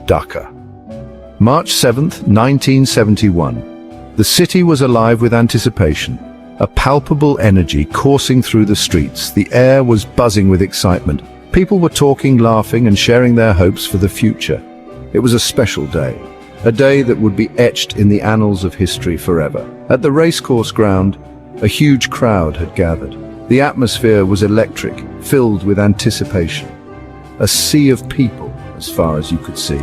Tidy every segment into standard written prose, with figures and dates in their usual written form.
Dhaka. March 7th, 1971. The city was alive with anticipation, a palpable energy coursing through the streets. The air was buzzing with excitement. People were talking, laughing, and sharing their hopes for the future. It was a special day, a day that would be etched in the annals of history forever. At the racecourse ground, a huge crowd had gathered. The atmosphere was electric, filled with anticipation. A sea of people, as far as you could see.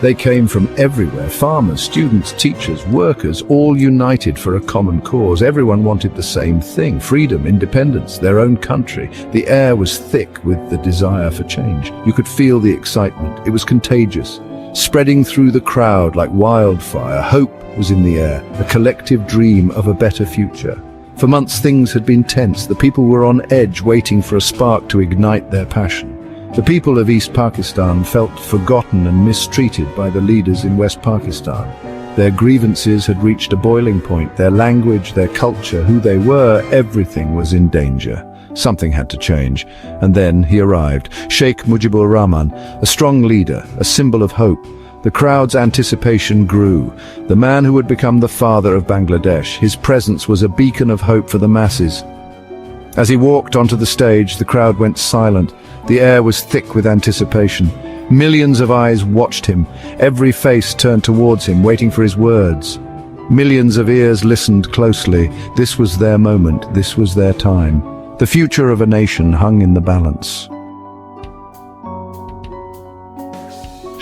They came from everywhere, farmers, students, teachers, workers, all united for a common cause. Everyone wanted the same thing: freedom, independence, their own country. The air was thick with the desire for change. You could feel the excitement. It was contagious, spreading through the crowd like wildfire. Hope was in the air, a collective dream of a better future. For months things had been tense. The people were on edge, waiting for a spark to ignite their passion. The people of East Pakistan felt forgotten and mistreated by the leaders in West Pakistan. Their grievances had reached a boiling point. Their language, their culture, who they were, everything was in danger. Something had to change. And then he arrived, Sheikh Mujibur Rahman, a strong leader, a symbol of hope. The crowd's anticipation grew. The man who would become the father of Bangladesh, his presence was a beacon of hope for the masses. As he walked onto the stage, the crowd went silent. The air was thick with anticipation. Millions of eyes watched him. Every face turned towards him, waiting for his words. Millions of ears listened closely. This was their moment. This was their time. The future of a nation hung in the balance.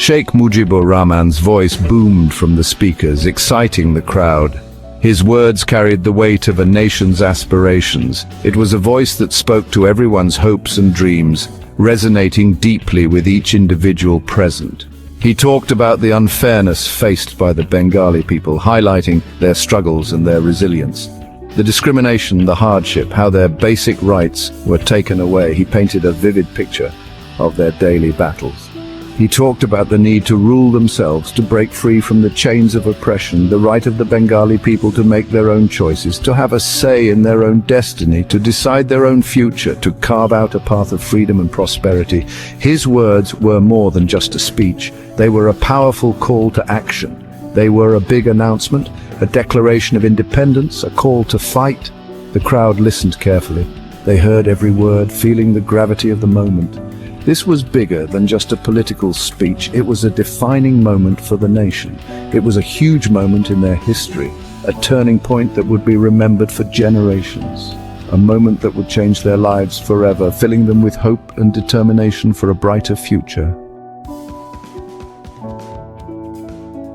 Sheikh Mujibur Rahman's voice boomed from the speakers, exciting the crowd. His words carried the weight of a nation's aspirations. It was a voice that spoke to everyone's hopes and dreams, resonating deeply with each individual present. He talked about the unfairness faced by the Bengali people, highlighting their struggles and their resilience. The discrimination, the hardship, how their basic rights were taken away. He painted a vivid picture of their daily battles. He talked about the need to rule themselves, to break free from the chains of oppression, the right of the Bengali people to make their own choices, to have a say in their own destiny, to decide their own future, to carve out a path of freedom and prosperity. His words were more than just a speech. They were a powerful call to action. They were a big announcement, a declaration of independence, a call to fight. The crowd listened carefully. They heard every word, feeling the gravity of the moment. This was bigger than just a political speech. It was a defining moment for the nation. It was a huge moment in their history, a turning point that would be remembered for generations, a moment that would change their lives forever, filling them with hope and determination for a brighter future.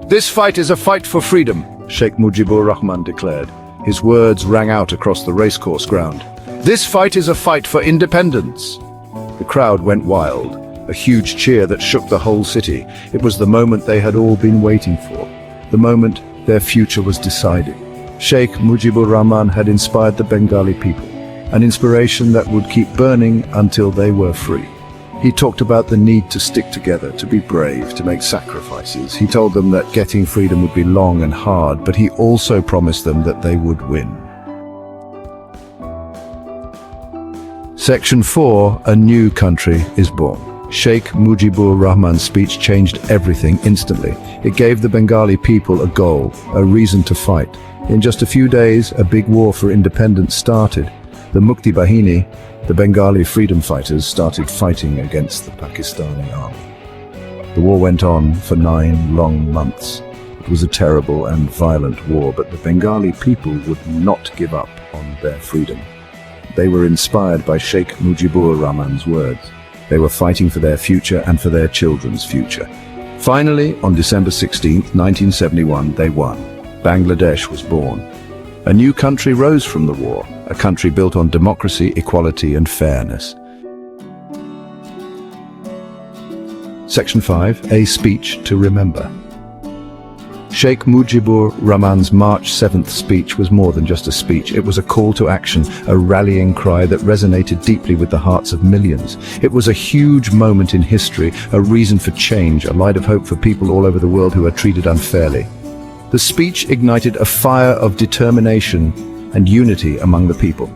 This fight is a fight for freedom, Sheikh Mujibur Rahman declared. His words rang out across the racecourse ground. This fight is a fight for independence. The crowd went wild, a huge cheer that shook the whole city. It was the moment they had all been waiting for, the moment their future was decided. Sheikh Mujibur Rahman had inspired the Bengali people, an inspiration that would keep burning until they were free. He talked about the need to stick together, to be brave, to make sacrifices. He told them that getting freedom would be long and hard, but he also promised them that they would win. Section 4, A New Country is Born. Sheikh Mujibur Rahman's speech changed everything instantly. It gave the Bengali people a goal, a reason to fight. In just a few days, a big war for independence started. The Mukti Bahini, the Bengali freedom fighters, started fighting against the Pakistani army. The war went on for 9 long months. It was a terrible and violent war, but the Bengali people would not give up on their freedom. They were inspired by Sheikh Mujibur Rahman's words. They were fighting for their future and for their children's future. Finally, on December 16, 1971, they won. Bangladesh was born. A new country rose from the war, a country built on democracy, equality, and fairness. Section 5, A Speech to Remember. Sheikh Mujibur Rahman's March 7th speech was more than just a speech. It was a call to action, a rallying cry that resonated deeply with the hearts of millions. It was a huge moment in history, a reason for change, a light of hope for people all over the world who are treated unfairly. The speech ignited a fire of determination and unity among the people.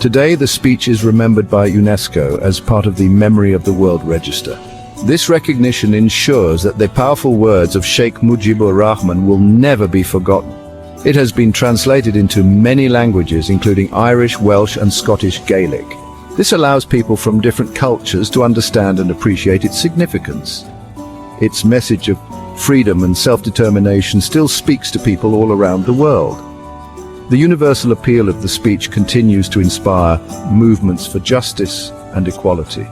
Today, the speech is remembered by UNESCO as part of the Memory of the World Register. This recognition ensures that the powerful words of Sheikh Mujibur Rahman will never be forgotten. It has been translated into many languages, including Irish, Welsh, and Scottish Gaelic. This allows people from different cultures to understand and appreciate its significance. Its message of freedom and self-determination still speaks to people all around the world. The universal appeal of the speech continues to inspire movements for justice and equality.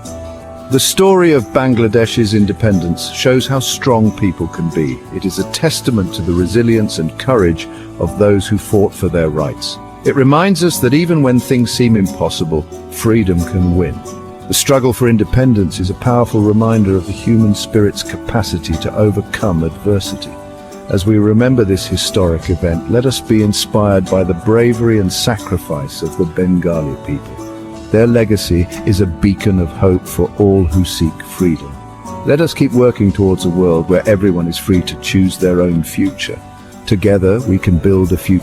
The story of Bangladesh's independence shows how strong people can be. It is a testament to the resilience and courage of those who fought for their rights. It reminds us that even when things seem impossible, freedom can win. The struggle for independence is a powerful reminder of the human spirit's capacity to overcome adversity. As we remember this historic event, let us be inspired by the bravery and sacrifice of the Bengali people. Their legacy is a beacon of hope for all who seek freedom. Let us keep working towards a world where everyone is free to choose their own future. Together, we can build a future